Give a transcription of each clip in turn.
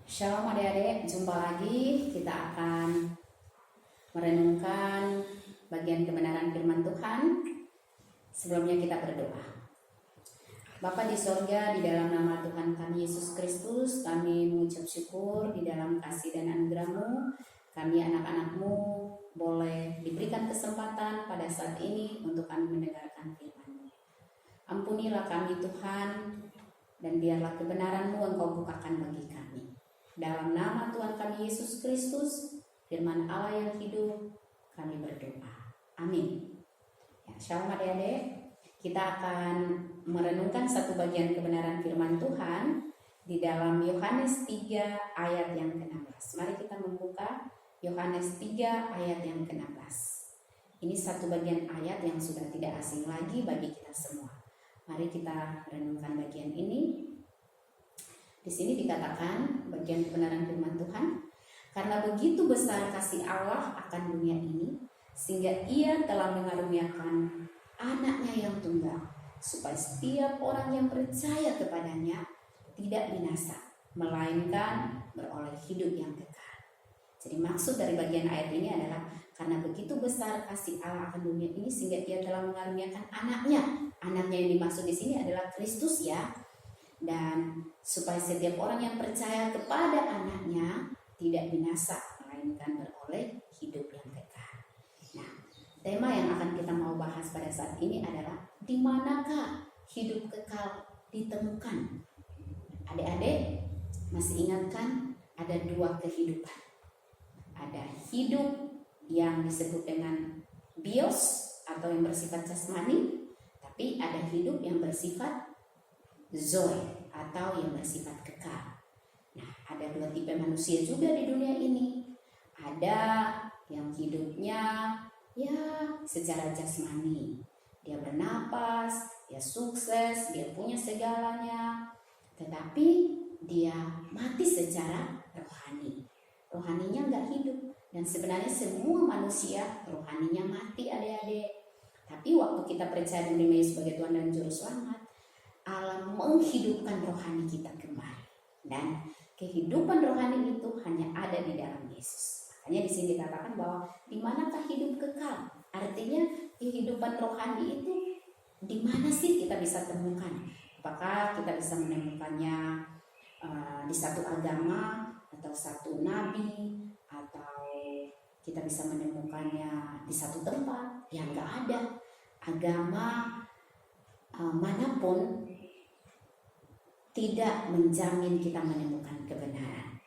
Shalom adik-adik, jumpa lagi. Kita akan merenungkan bagian kebenaran firman Tuhan. Sebelumnya kita berdoa. Bapa di sorga, di dalam nama Tuhan kami Yesus Kristus, kami mengucap syukur di dalam kasih dan anugerah-Mu. Kami anak-anak-Mu boleh diberikan kesempatan pada saat ini untuk kami mendengarkan firman-Mu. Ampunilah kami Tuhan, dan biarlah kebenaran-Mu Engkau bukakan bagi kami. Dalam nama Tuhan kami Yesus Kristus, firman Allah yang hidup, kami berdoa. Amin. Ya, shalom adik-adik. Kita akan merenungkan satu bagian kebenaran firman Tuhan di dalam Yohanes 3 ayat yang ke-16. Mari kita membuka Yohanes 3 ayat yang ke-16. Ini satu bagian ayat yang sudah tidak asing lagi bagi kita semua. Mari kita renungkan bagian ini. Di sini dikatakan bagian kebenaran firman Tuhan, karena begitu besar kasih Allah akan dunia ini, sehingga Ia telah mengaruniakan anaknya yang tunggal, supaya setiap orang yang percaya kepadanya tidak binasa, melainkan beroleh hidup yang kekal. Jadi maksud dari bagian ayat ini adalah karena begitu besar kasih Allah akan dunia ini, sehingga Ia telah mengaruniakan anaknya. Anaknya yang dimaksud di sini adalah Kristus ya. Dan supaya setiap orang yang percaya kepada anaknya tidak binasa, melainkan beroleh hidup yang kekal. Nah, tema yang akan kita mau bahas pada saat ini adalah di manakah hidup kekal ditemukan? Adik-adik masih ingatkan ada dua kehidupan. Ada hidup yang disebut dengan bios atau yang bersifat jasmani, tapi ada hidup yang bersifat zoe atau yang bersifat kekal. Nah, ada dua tipe manusia juga di dunia ini. Ada yang hidupnya ya secara jasmani. Dia bernapas, dia sukses, dia punya segalanya. Tetapi dia mati secara rohani. Rohaninya nggak hidup. Dan sebenarnya semua manusia rohaninya mati adik-adik. Tapi waktu kita percaya dan menerima sebagai Tuhan dan Juru Selamat, Allah menghidupkan rohani kita kembali, dan kehidupan rohani itu hanya ada di dalam Yesus. Makanya di sini dikatakan bahwa di manakah hidup kekal? Artinya kehidupan rohani itu di mana sih kita bisa temukan? Apakah kita bisa menemukannya di satu agama atau satu nabi, atau kita bisa menemukannya di satu tempat? Yang nggak ada. Agama manapun tidak menjamin kita menemukan kebenaran.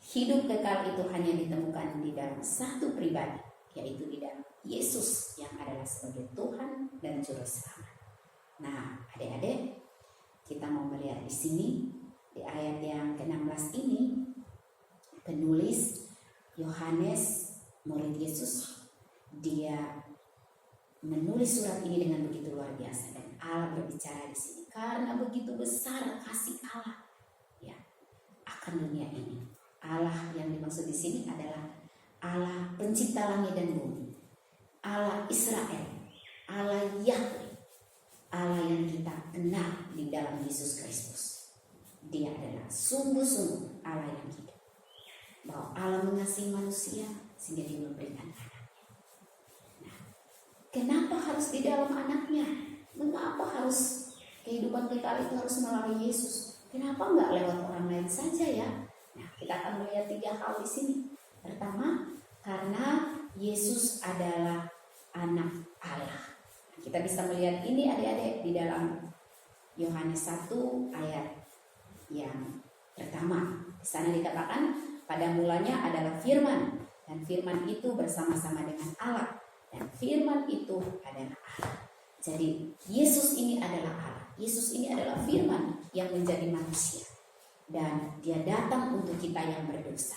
Hidup kekal itu hanya ditemukan di dalam satu pribadi, yaitu di dalam Yesus yang adalah sebagai Tuhan dan Juru Selamat. Nah, adik-adik, kita mau melihat di sini di ayat yang ke-16 ini, penulis Yohanes, murid Yesus, dia menulis surat ini dengan begitu luar biasa, dan Allah berbicara di sini karena begitu besar kasih Allah ya akan dunia ini. Allah yang dimaksud di sini adalah Allah pencipta langit dan bumi, Allah Israel, Allah Yahweh, Allah yang kita kenal di dalam Yesus Kristus. Dia adalah sungguh-sungguh Allah yang hidup. Bahwa Allah mengasihi manusia sehingga Dia memberikan anaknya. Kenapa harus di dalam anaknya? Mengapa harus kehidupan kekal itu harus melalui Yesus? Kenapa enggak lewat orang lain saja ya? Nah, kita akan melihat 3 hal di sini. Pertama, karena Yesus adalah anak Allah. Kita bisa melihat ini adik-adik di dalam Yohanes 1 ayat yang pertama. Di sana dikatakan pada mulanya adalah firman, dan firman itu bersama-sama dengan Allah. Dan firman itu adalah Allah. Jadi Yesus ini adalah Allah. Yesus ini adalah firman yang menjadi manusia. Dan Dia datang untuk kita yang berdosa.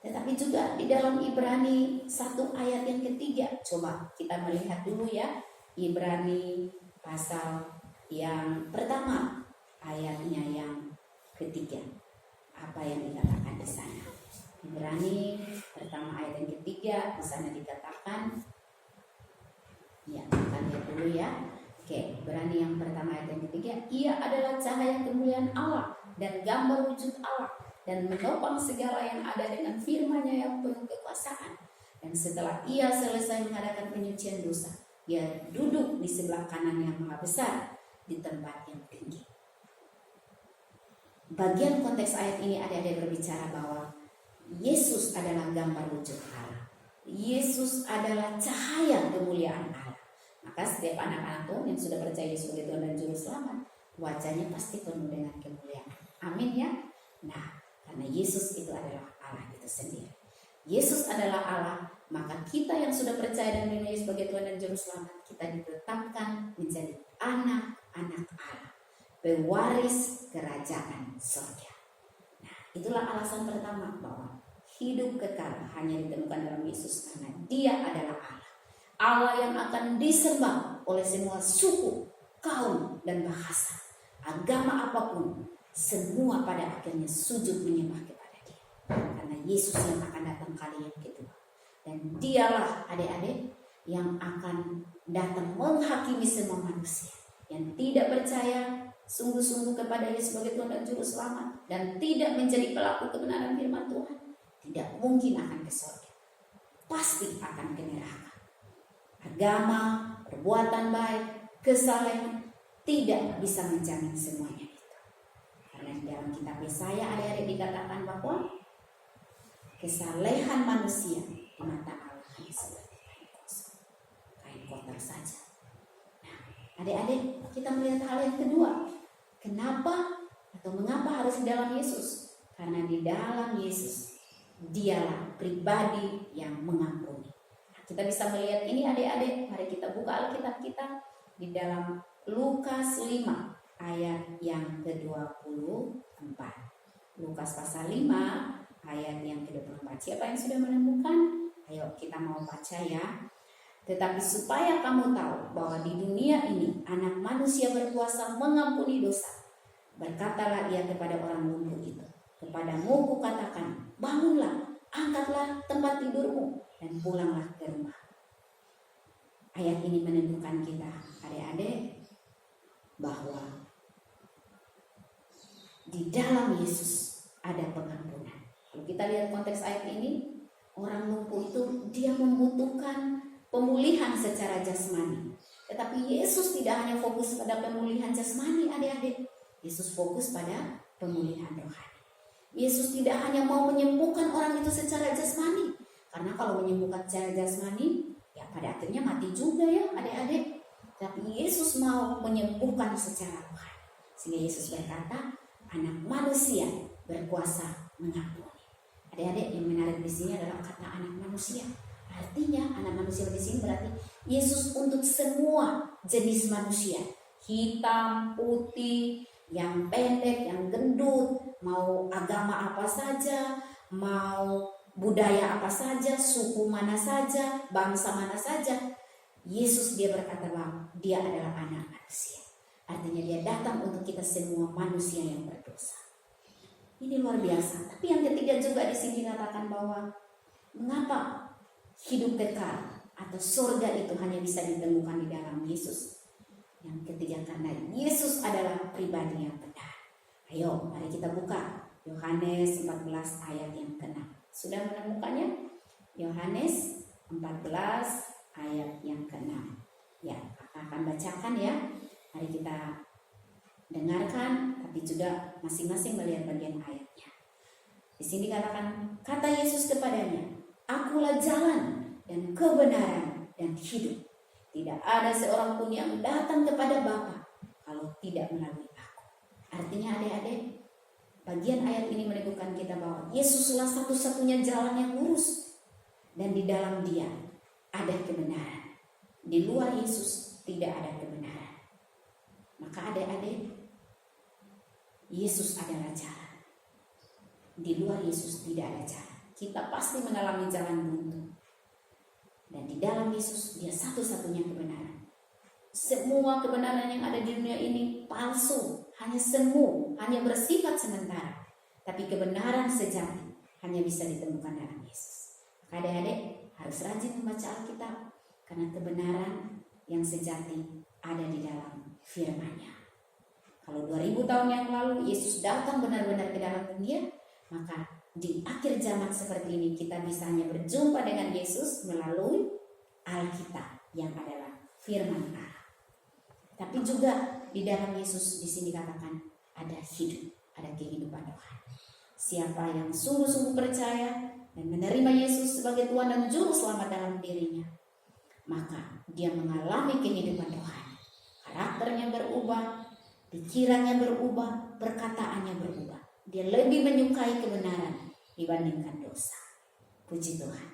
Tetapi juga di dalam Ibrani 1 ayat yang ketiga. Coba kita melihat dulu ya. Ibrani pasal yang pertama, ayatnya yang ketiga. Apa yang dikatakan di sana? Ibrani pertama ayat yang ketiga, di sana dikatakan, ya kita lihat dulu ya. Oke, Ibrani yang pertama ayat yang ketiga, Ia adalah cahaya kemuliaan Allah dan gambar wujud Allah, dan menopang segala yang ada dengan firman-Nya yang penuh kekuasaan. Dan setelah ia selesai mengadakan penyucian dosa, ia duduk di sebelah kanan yang maha besar di tempat yang tinggi. Bagian konteks ayat ini ada berbicara bahwa Yesus adalah gambar wujud Allah. Yesus adalah cahaya kemuliaan Allah. Maka setiap anak-anak Tuhan yang sudah percaya sebagai Tuhan dan Juru Selamat, wajahnya pasti penuh dengan kemuliaan. Amin ya. Nah, karena Yesus itu adalah Allah itu sendiri. Yesus adalah Allah, maka kita yang sudah percaya dan menerima sebagai Tuhan dan Juru Selamat, kita ditetapkan menjadi anak-anak Allah, pewaris kerajaan surga. Nah, itulah alasan pertama bahwa hidup kekal hanya ditemukan dalam Yesus, karena Dia adalah Allah. Allah yang akan disembah oleh semua suku, kaum, dan bahasa, agama apapun, semua pada akhirnya sujud menyembah kepada Dia, karena Yesus yang akan datang kali yang kedua. Dan Dialah adik-adik yang akan datang menghakimi semua manusia yang tidak percaya sungguh-sungguh kepada Yesus sebagai Tuhan dan Juru Selamat, dan tidak menjadi pelaku kebenaran firman Tuhan, tidak mungkin akan ke surga, pasti akan ke neraka. Agama, perbuatan baik, kesalehan tidak bisa menjamin semuanya itu. Karena di dalam kitab Yesaya adik-adik dikatakan bahwa kesalehan manusia di mata Allah hanya seperti kain kosong, kain kotor saja. Nah, adik-adik, kita melihat hal yang kedua. Kenapa atau mengapa harus di dalam Yesus? Karena di dalam Yesus Dialah pribadi yang mengampuni. Nah, kita bisa melihat ini adik-adik. Mari kita buka Alkitab kita di dalam Lukas 5 ayat yang ke-24. Lukas pasal 5 ayat yang ke-24. Siapa yang sudah menemukan? Ayo kita mau baca ya. Tetapi supaya kamu tahu bahwa di dunia ini Anak Manusia berkuasa mengampuni dosa, berkatalah ia kepada orang lumpuh itu, kepadamu kukatakan, bangunlah, angkatlah tempat tidurmu, dan pulanglah ke rumah. Ayat ini menunjukkan kita, adik-adik, bahwa di dalam Yesus ada pengampunan. Kalau kita lihat konteks ayat ini, orang lumpuh itu dia membutuhkan pemulihan secara jasmani. Tetapi Yesus tidak hanya fokus pada pemulihan jasmani, adik-adik. Yesus fokus pada pemulihan rohani. Yesus tidak hanya mau menyembuhkan orang itu secara jasmani. Karena kalau menyembuhkan secara jasmani, ya pada akhirnya mati juga ya adik-adik. Tapi Yesus mau menyembuhkan secara rohani. Sehingga Yesus berkata, Anak Manusia berkuasa mengampuni. Adik-adik, yang menarik di sini adalah kata anak manusia. Artinya anak manusia di sini berarti Yesus untuk semua jenis manusia, hitam, putih, yang pendek, yang gendut, mau agama apa saja, mau budaya apa saja, suku mana saja, bangsa mana saja. Yesus dia berkata bahwa Dia adalah anak manusia. Artinya Dia datang untuk kita semua manusia yang berdosa. Ini luar biasa. Tapi yang ketiga juga di sini dikatakan bahwa mengapa hidup kekal atau surga itu hanya bisa ditemukan di dalam Yesus. Yang ketiga, karena Yesus adalah pribadi yang benar. Ayo, mari kita buka Yohanes 14 ayat yang ke-6. Sudah menemukannya? Yohanes 14 ayat yang ke-6. Ya, kakak akan bacakan ya. Mari kita dengarkan, tapi juga masing-masing melihat bagian ayatnya. Di sini katakan, kata Yesus kepadanya, Akulah jalan dan kebenaran dan hidup. Tidak ada seorang pun yang datang kepada Bapa kalau tidak melalui aku. Artinya adik-adik, bagian ayat ini menunjukkan kita bahwa Yesuslah satu-satunya jalan yang lurus. Dan di dalam Dia ada kebenaran. Di luar Yesus tidak ada kebenaran. Maka adik-adik, Yesus adalah jalan. Di luar Yesus tidak ada jalan. Kita pasti mengalami jalan buntu. Dan di dalam Yesus Dia satu-satunya kebenaran. Semua kebenaran yang ada di dunia ini palsu, hanya semu, hanya bersifat sementara. Tapi kebenaran sejati hanya bisa ditemukan dalam Yesus. Maka adik-adik harus rajin membaca Alkitab, karena kebenaran yang sejati ada di dalam firman-Nya. Kalau 2000 tahun yang lalu Yesus datang benar-benar ke dalam dunia, maka di akhir zaman seperti ini kita bisa hanya berjumpa dengan Yesus melalui Alkitab yang adalah firman Allah. Tapi juga di dalam Yesus di sini katakan ada hidup, ada kehidupan Tuhan. Siapa yang sungguh-sungguh percaya dan menerima Yesus sebagai Tuhan dan Juru Selamat dalam dirinya, maka dia mengalami kehidupan Tuhan. Karakternya berubah, pikirannya berubah, perkataannya berubah. Dia lebih menyukai kebenaran dibandingkan dosa. Puji Tuhan.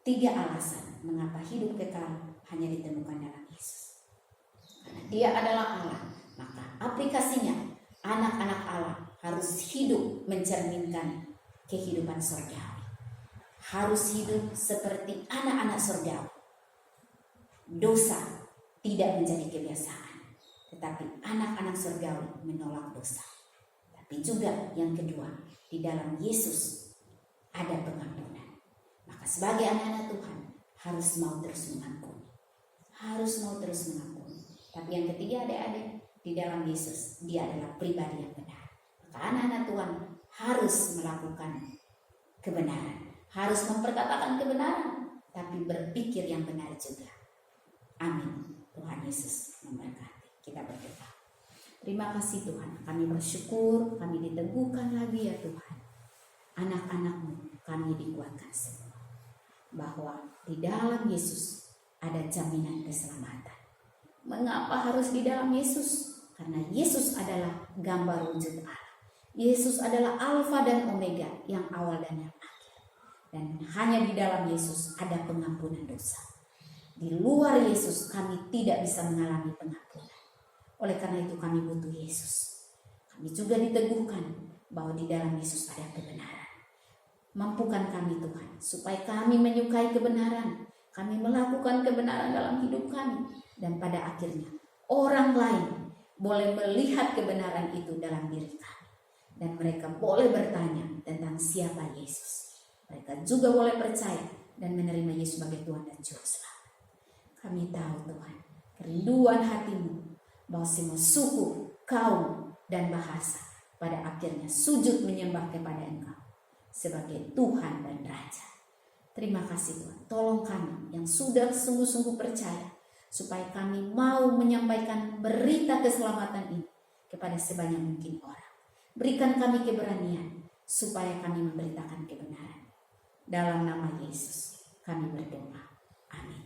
3 alasan mengapa hidup kekal hanya ditemukan dalam Yesus. Karena dia adalah Allah, maka aplikasinya anak-anak Allah harus hidup mencerminkan kehidupan surgawi. Harus hidup seperti anak-anak surgawi. Dosa tidak menjadi kebiasaan, tetapi anak-anak surgawi menolak dosa. Tapi juga yang kedua, di dalam Yesus ada pengampunan. Maka sebagai anak-anak Tuhan harus mau terus mengampuni. Harus mau terus mengampuni. Tapi yang ketiga adik-adik, di dalam Yesus dia adalah pribadi yang benar. Maka anak-anak Tuhan harus melakukan kebenaran. Harus memperkatakan kebenaran, tapi berpikir yang benar juga. Amin. Tuhan Yesus memberkati. Kita berdoa. Terima kasih Tuhan, kami bersyukur, kami diteguhkan lagi ya Tuhan. Anak-anak-Mu kami dikuatkan semua. Bahwa di dalam Yesus ada jaminan keselamatan. Mengapa harus di dalam Yesus? Karena Yesus adalah gambar wujud Allah. Yesus adalah Alfa dan Omega, yang awal dan yang akhir. Dan hanya di dalam Yesus ada pengampunan dosa. Di luar Yesus kami tidak bisa mengalami pengampunan. Oleh karena itu kami butuh Yesus. Kami juga diteguhkan bahwa di dalam Yesus ada kebenaran. Mampukan kami Tuhan, supaya kami menyukai kebenaran. Kami melakukan kebenaran dalam hidup kami. Dan pada akhirnya orang lain boleh melihat kebenaran itu dalam diri kami. Dan mereka boleh bertanya tentang siapa Yesus. Mereka juga boleh percaya dan menerima Yesus sebagai Tuhan dan Juru Selamat. Kami tahu Tuhan, kerinduan hati-Mu bahwa semua suku, kaum, dan bahasa pada akhirnya sujud menyembah kepada Engkau sebagai Tuhan dan Raja. Terima kasih Tuhan, tolong kami yang sudah sungguh-sungguh percaya supaya kami mau menyampaikan berita keselamatan ini kepada sebanyak mungkin orang. Berikan kami keberanian supaya kami memberitakan kebenaran. Dalam nama Yesus kami berdoa. Amin.